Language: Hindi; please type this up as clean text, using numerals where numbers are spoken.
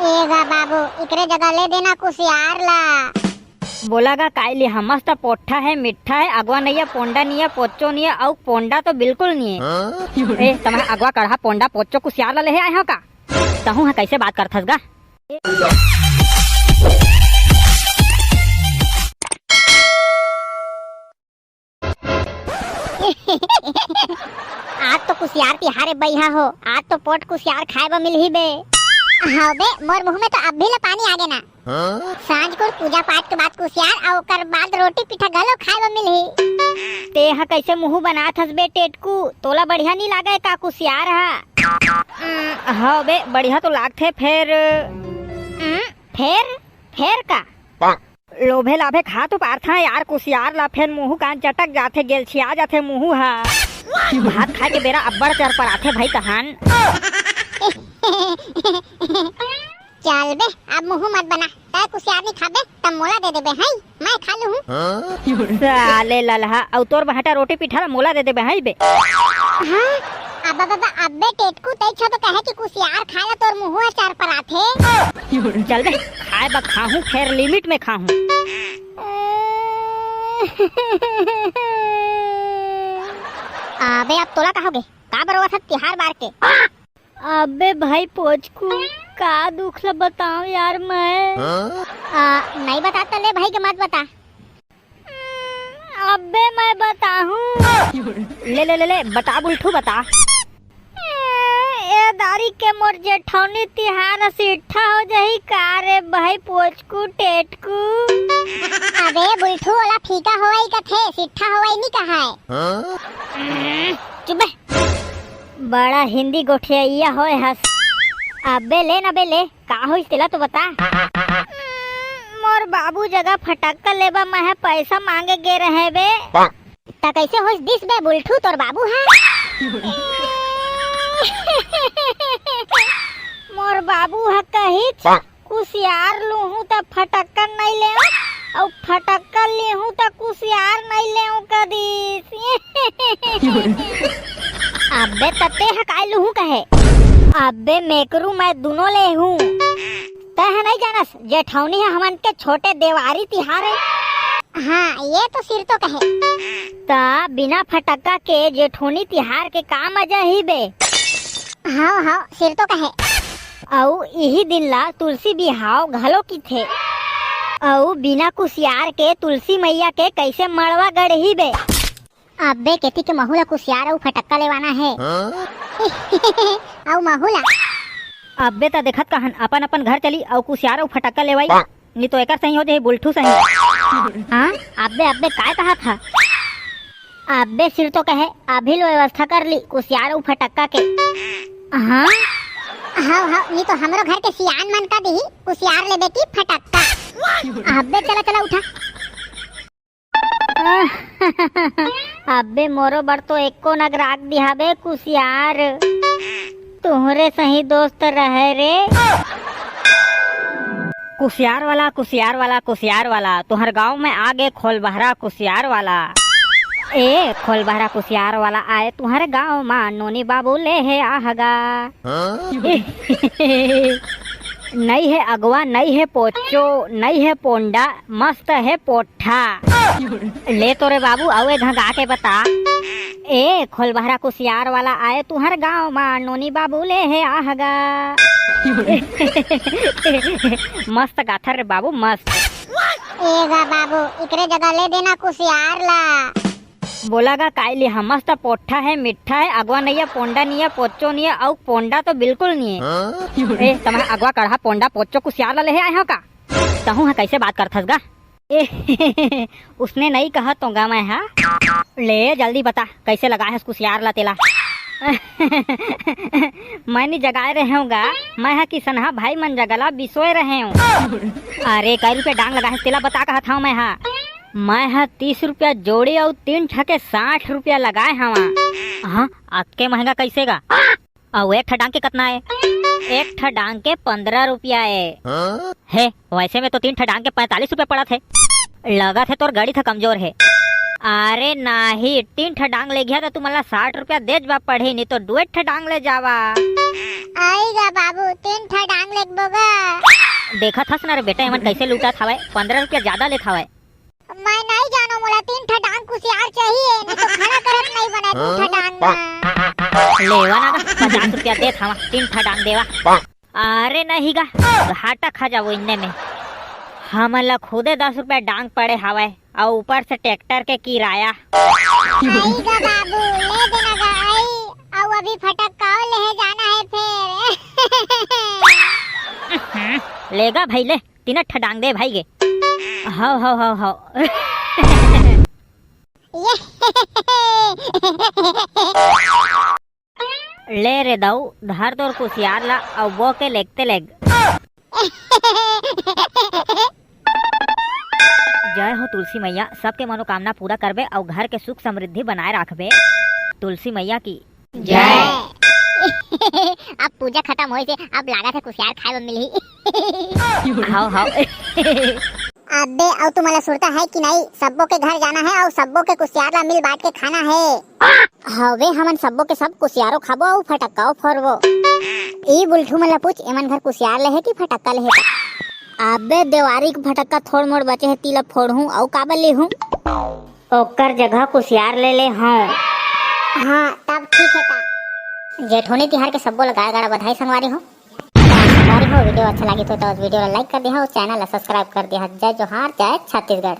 एगा बाबू इकरे जगह ले देना कुसियार ला। बोलागा काय लिहा मस्त पोठा है, मिठा है, अगवा नहीं है, पोंडा नहीं है, पोचो नहीं है, और पोंडा तो बिल्कुल नहीं है। ए तुम्हारे अगवा कढ़ा पोंडा पोचो कुसियार ला ले आए हो का? कहूँ है कैसे बात करथस गा? आज तो कुसियार तिहारे बैहा हो, आज तो पोट कुसियार खाए बा मिलही बे। हाँ बे मोर मुंह में तो अब भी ला पानी आगे ना। सांझ को पूजा पाठ के बाद कुसियार और कर बाद रोटी पिठा गलो खाए बा मिलही। ते हा कैसे मुंह बनात हस बे टेटकू? तोला बढ़िया नहीं लागे का कुसियार हा? हाँ बे बढ़िया तो लागथे फेर का लोभे लाभे खा तो पारथा यार कुसियार ला, फिर मुंह कान चटक जाथे, गेलछिया जाथे मुंह हा। भात खाए के बेरा अब्बड़ चर पर आथे भाई तहान। चल बे अब मुंह मत बना, तय कुसियार नहीं खाबे तब मोला दे देबे है, मैं खा लूं। साले ललहा और तोर बहटा रोटी पिठा ला मोला दे देबे है बे। हां अब अब्बे टेटकू तई छ तो कहे कि कुसियार खाला तोर मुंह चर पर आथे। चल बे खाए बा खाहूं, खैर लिमिट में खाहूं। अबे अब तोला कहोगे का बरवा था तिहार बार के? अबे भाई पोचकू का दुख ला बताऊं यार मैं। नहीं बता तो ले भाई के मत बता। अबे मैं बताऊं। ले बता बुलठू बता। ए दारी के मोर जेठौनी तिहार सिट्ठा हो जाही का रे भाई पोचकू टेटकू। अबे बुलठू वाला फीका होई का थे, सिट्ठा होई नहीं कहा है। चुप बे, बड़ा हिंदी गोठिया होए हस। अबे ले ना बे ले, का होई तेला तो बता। मोर बाबू जगह फटक्का लेबा मैं पैसा मांगे गे रहे बे। ता कैसे होइस दिस बे बुलठू तोर बाबू है? मोर बाबू है कही कुसियार लूहू त फटक्का नहीं ले, और फटक्का लेहू त कुसियार नहीं ले कदी। अबे तते है काय लूहू कहे? अबे मेकरू मैं दोनों ले हूँ। तह नहीं जानस जेठौनी है हमन के छोटे देवारी तिहार है। हाँ ये तो सिर तो कहे। ता बिना फटक्का के जेठौनी तिहार के का मजा ही बे। हाँ सिर तो कहे। औ यही दिन ला तुलसी बिहाव घलो की थे, औ बिना कुसियार के तुलसी मैया के कैसे मड़वा गढ़ही बे। अबे केती के महुला कुसियार और फटक्का लेवाना है। और महुला अबे ता देखत कहन अपन अपन घर चली और कुसियार और फटक्का लेवाई, नहीं तो एकर सही हो जाए बुलठू सही। हाँ अबे काय कहा था? अबे सिर तो कहे अभी लो व्यवस्था कर ली कुसियार और फटक्का के। हाँ नहीं तो हमरो घर के सियान मन का दी कुसियार ले बेटी फटक्का। अबे चला उठा। अबे मोरो बर तो एको नगराग दिहाबे कुसियार, तुहरे सही दोस्त रहे रे। कुसियार वाला तुहर गांव में आगे खोलबहरा कुसियार वाला। ए खोलबहरा कुसियार वाला आए तुम्हारे गांव मां नोनी बाबू ले है आहगा। नहीं है अगवा, नहीं है पोचो, नहीं है पोंडा, मस्त है पोठा। ले तो रे बाबू आवे घगा के बता। ए खोलबहरा कुसियार वाला आए तुम्हारे गांव मां नोनी बाबू ले है आहगा। मस्त गाथा रे बाबू मस्त। एगा बाबू इकरे जगह ले देना कुसियार ला। बोलागा काय लिहा मस्त पोठा है, मिठा है, अगवा नहीं है, पोंडा नहीं है, पोचो नहीं है, और पोंडा तो बिल्कुल नहीं है। ए तुम्हारे अगवा कढ़ा पोंडा पोचो कुसियार ला ले आए हो का? कहूँ है कैसे बात करथस गा? ए उसने नहीं कहा तो गा मैं हा। ले जल्दी बता कैसे लगा है कुसियार ला तेला। मैं नहीं जगाए रहे हूँगा, मैं हा किसनहा भाई मन जगला बिसोए रहे हूँ। अरे कई रुपये डांग लगा है तेला बता कहा था मैं हा। मैं हा 30 रुपया जोड़ी और 3 ठके 60 रुपया लगाए हवा। हाँ आपके महंगा कैसे गा? और एक ठा डांग के कितना है? एक ठा डांग के 15 रुपया है। वैसे में तो 3 ठा डांग के 45 रुपया पड़ा थे। लगा थे तोर गाड़ी था कमजोर है। अरे नाही 3 ठा डांग ले गया तो तुम्हाला 60 रुपया देजवा पड़े, नहीं तो 2 ठा डांग ले जावा। आएगा बाबू 3 ठा डांग लेबोगा। देखा थस ना रे बेटा एमन कैसे लूटा थावे, 15 रुपया ज्यादा ले थावे। मैं नहीं जानो, मोला 3 ठा डांग कुसियार चाहिए, नहीं तो खाना करत नहीं बना 2 ठा डांग में। लेवा ना 50 रुपया दे थावा, 3 ठा डांग देवा। अरे नहीं गा, घाटा खा जाओ इन्ने में। हमन ला खुदे 10 रुपया डांग पड़े हवाए और ऊपर से ट्रैक्टर के किराया। आएगा बाबू ले देना गा आई, और अभी फटक्का ले जाना है फिर। लेगा भाई ले, 3 ठा डांग दे भाई गे। हाउ ले रे दाऊ, धर तोर कुसियार ला और वो के लेगते लेग। जय हो तुलसी मैया, सबके मनोकामना पूरा करबे और घर के सुख समृद्धि बनाए रखबे। तुलसी मैया की जय। अब पूजा खत्म होई से अब लागत है कुसियार खाए मिलही। हाउ अबे और तुम्हारा सुरता है कि नहीं, सब्बो के घर जाना है और सब्बो के कुसियार ला मिल बांट के खाना है। हवे हमन सब्बो के सब कुसियारो खाबो और फटक्काओ फोड़बो। ई बुलठू मन ला पूछ एमन घर कुसियार ले है कि फटक्का ले है। अबे देवारी के फटक्का थोड़ मोड़ बचे है, तिला फोड़हूं और काबल ले हूं, ओकर जगह कुसियार ले ले। हाँ तब ठीक है ता। जेठोनी तिहार के सब्बो लगाए गाड़ा बधाई संगवारी हो। वीडियो अच्छा लगी तो वीडियो ला लाइक कर दिया और चैनल ला सब्सक्राइब कर दिया। जय जोहार, जय छत्तीसगढ़।